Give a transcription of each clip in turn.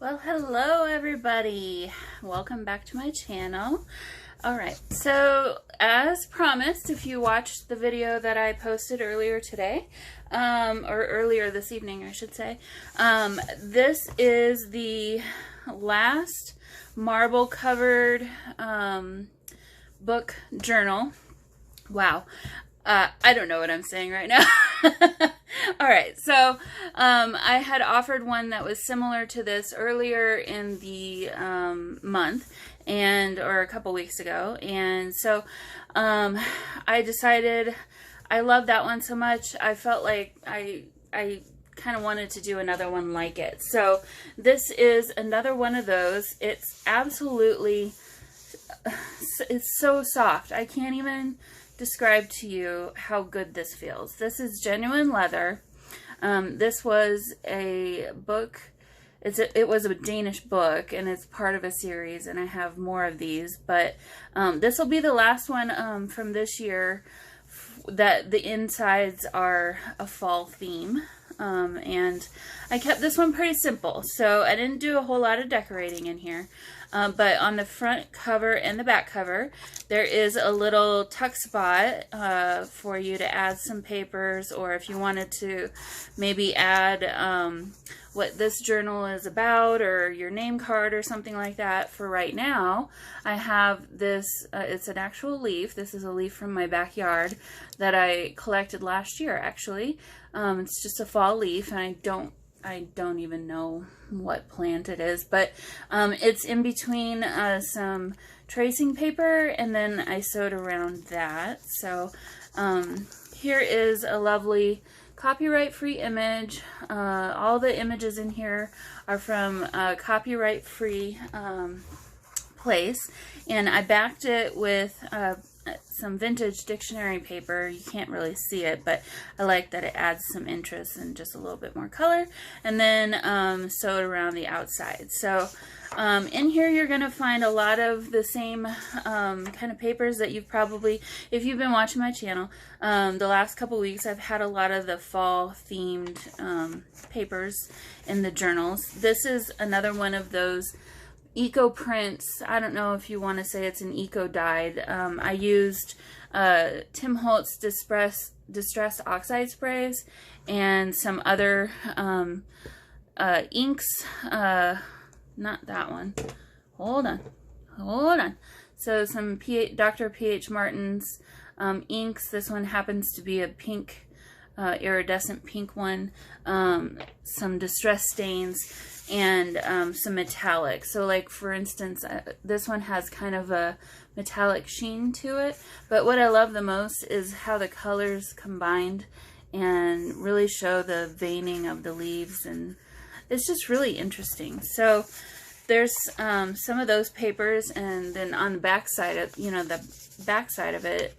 Well, hello everybody. Welcome back to my channel. Alright, so as promised, if you watched the video that I posted earlier today, or earlier this evening I should say, this is the last marble covered book journal. Wow. I don't know what I'm saying right now. Alright, so I had offered one that was similar to this earlier in the month, or a couple weeks ago, and so I decided I love that one so much, I felt like I kind of wanted to do another one like it. So this is another one of those. It's absolutely, it's so soft. I can't even describe to you how good this feels. This is genuine leather. This was a book. It was a Danish book, and it's part of a series, and I have more of these. But this will be the last one from this year that the insides are a fall theme. And I kept this one pretty simple, so I didn't do a whole lot of decorating in here. But on the front cover and the back cover, there is a little tuck spot for you to add some papers, or if you wanted to maybe add what this journal is about, or your name card or something like that. For right now, I have this, it's an actual leaf. This is a leaf from my backyard that I collected last year, actually. It's just a fall leaf, and I don't even know what plant it is, but it's in between some tracing paper, and then I sewed around that. So here is a lovely copyright-free image. All the images in here are from a copyright-free place, and I backed it with some vintage dictionary paper. You can't really see it, but I like that it adds some interest and just a little bit more color, and then sewed around the outside. So in here you're going to find a lot of the same kind of papers that you've probably, if you've been watching my channel, the last couple weeks I've had a lot of the fall themed papers in the journals. This is another one of those eco prints. I don't know if you want to say it's an eco dyed. I used Tim Holtz distressed oxide sprays and some other inks. Not that one. Hold on. So some Dr. P.H. Martin's inks. This one happens to be a pink, iridescent pink one. Some distress stains, and some metallic. So like for instance, this one has kind of a metallic sheen to it, but what I love the most is how the colors combined and really show the veining of the leaves, and it's just really interesting. So there's some of those papers, and then on the back side of, the back side of it,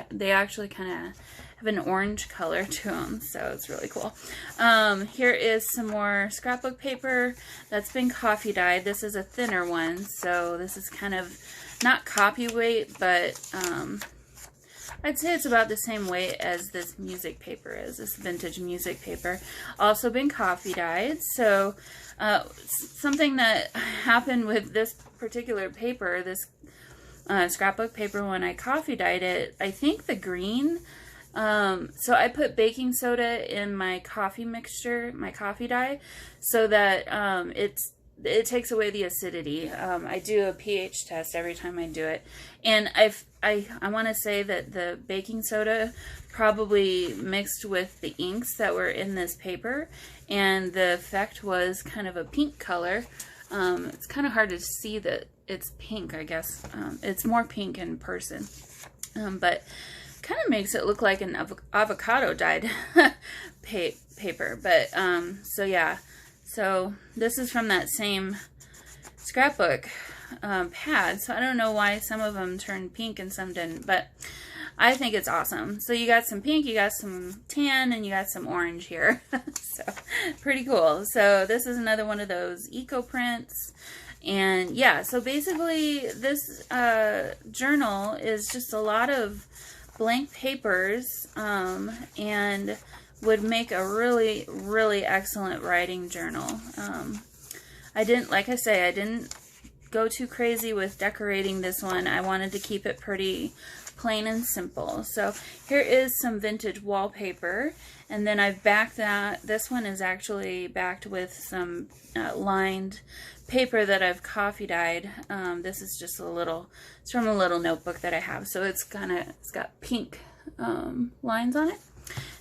they actually kind of have an orange color to them, so it's really cool. Here is some more scrapbook paper that's been coffee dyed. This is a thinner one, so this is kind of not copy weight, but I'd say it's about the same weight as this music paper is, this vintage music paper. Also been coffee dyed. So something that happened with this particular paper, this scrapbook paper, when I coffee dyed it, I think the green, so I put baking soda in my coffee mixture, my coffee dye, so that it takes away the acidity. I do a pH test every time I do it, and I want to say that the baking soda probably mixed with the inks that were in this paper, and the effect was kind of a pink color. It's kind of hard to see that it's pink, I guess. It's more pink in person, but kind of makes it look like an avocado dyed paper. But so yeah, so this is from that same scrapbook pad, so I don't know why some of them turned pink and some didn't, but I think it's awesome. So you got some pink, you got some tan, and you got some orange here. So pretty cool. So this is another one of those eco prints. And yeah, so basically this journal is just a lot of blank papers, and would make a really, really excellent writing journal. I didn't, like I say, I didn't go too crazy with decorating this one. I wanted to keep it pretty plain and simple. So here is some vintage wallpaper, and then I've backed that. This one is actually backed with some lined paper that I've coffee dyed. This is just it's from a little notebook that I have, so it's got pink lines on it.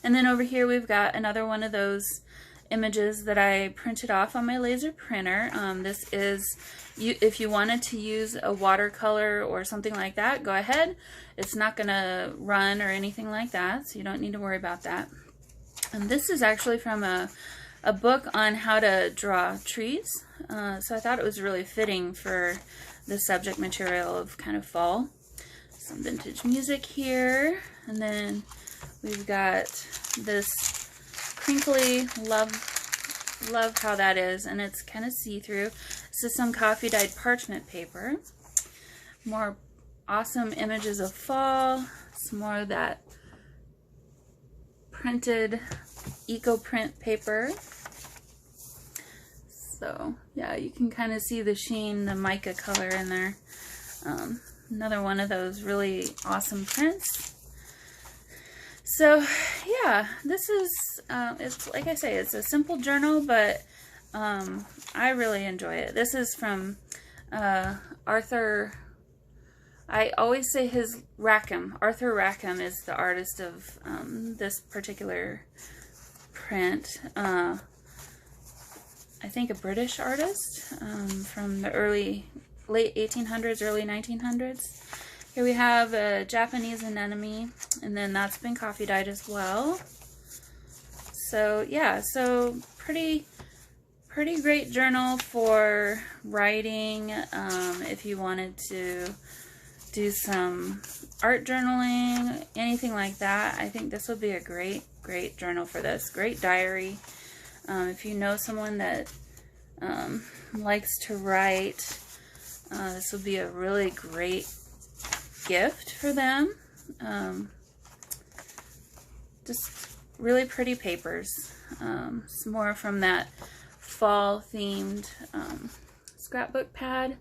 And then over here we've got another one of those images that I printed off on my laser printer. This is, if you wanted to use a watercolor or something like that, go ahead. It's not gonna run or anything like that, so you don't need to worry about that. And this is actually from a book on how to draw trees, so I thought it was really fitting for the subject material of kind of fall. Some vintage music here, and then we've got this crinkly, love how that is, and it's kind of see-through. This is some coffee dyed parchment paper. More awesome images of fall. Some more of that printed eco print paper. So yeah, you can kind of see the sheen, the mica color in there. Another one of those really awesome prints. So yeah, this is, it's like I say, it's a simple journal, but I really enjoy it. This is from Arthur, I always say his Rackham. Arthur Rackham is the artist of this particular print. I think a British artist from the late 1800s, early 1900s. Here we have a Japanese anemone, and then that's been coffee dyed as well. So yeah, so pretty great journal for writing. If you wanted to do some art journaling, anything like that, I think this would be a great journal for this. Great diary. If you know someone that likes to write, this would be a really great gift for them. Just really pretty papers. Some more from that fall themed scrapbook pad.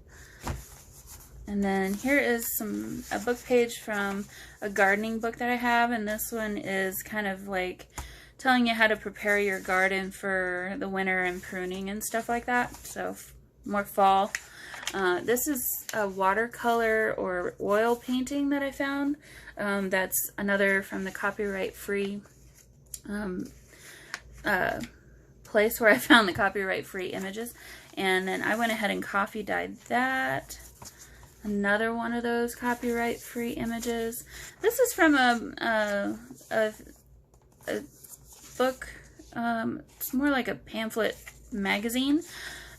And then here is a book page from a gardening book that I have, and this one is kind of like telling you how to prepare your garden for the winter and pruning and stuff like that. So more fall. This is a watercolor or oil painting that I found. That's another from the copyright-free place where I found the copyright-free images. And then I went ahead and coffee dyed that. Another one of those copyright-free images. This is from a book. It's more like a pamphlet magazine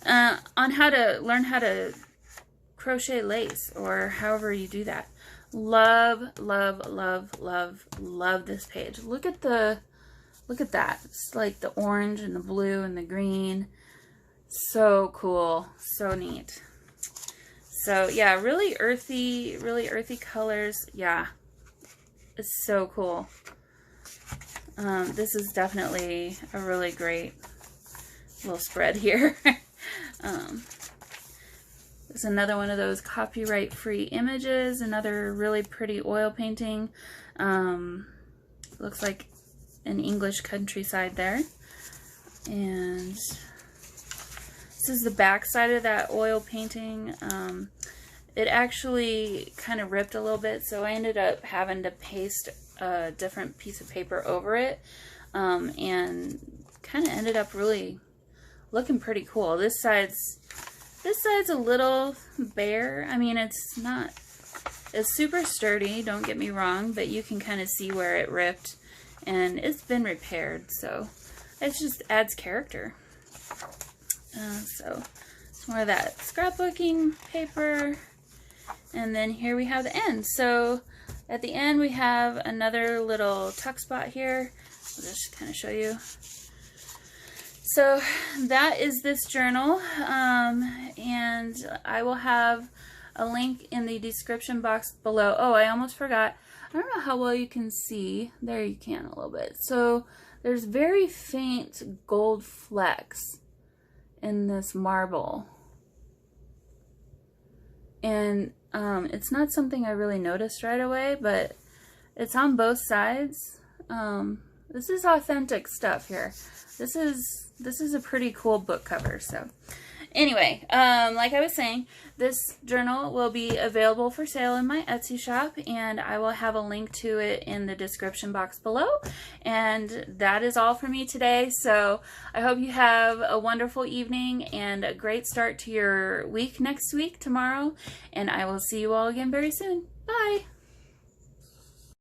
on how to learn how to crochet lace, or however you do that. Love this page. Look at that. It's like the orange and the blue and the green. So cool. So neat. So yeah, really earthy colors. Yeah, it's so cool. This is definitely a really great little spread here. There's another one of those copyright-free images. Another really pretty oil painting. Looks like an English countryside there. And this is the back side of that oil painting. It actually kind of ripped a little bit, so I ended up having to paste a different piece of paper over it, and kind of ended up really looking pretty cool. This side's a little bare. I mean, it's super sturdy, don't get me wrong, but you can kind of see where it ripped, and it's been repaired, so it just adds character. So it's more of that scrapbooking paper. And then here we have the end. So at the end we have another little tuck spot here. I'll just kind of show you. So that is this journal, and I will have a link in the description box below. Oh, I almost forgot. I don't know how well you can see. There you can a little bit. So there's very faint gold flecks in this marble. And it's not something I really noticed right away, but it's on both sides. This is authentic stuff here. This is a pretty cool book cover. So anyway, like I was saying, this journal will be available for sale in my Etsy shop, and I will have a link to it in the description box below. And that is all for me today. So I hope you have a wonderful evening and a great start to your week next week, tomorrow. And I will see you all again very soon. Bye!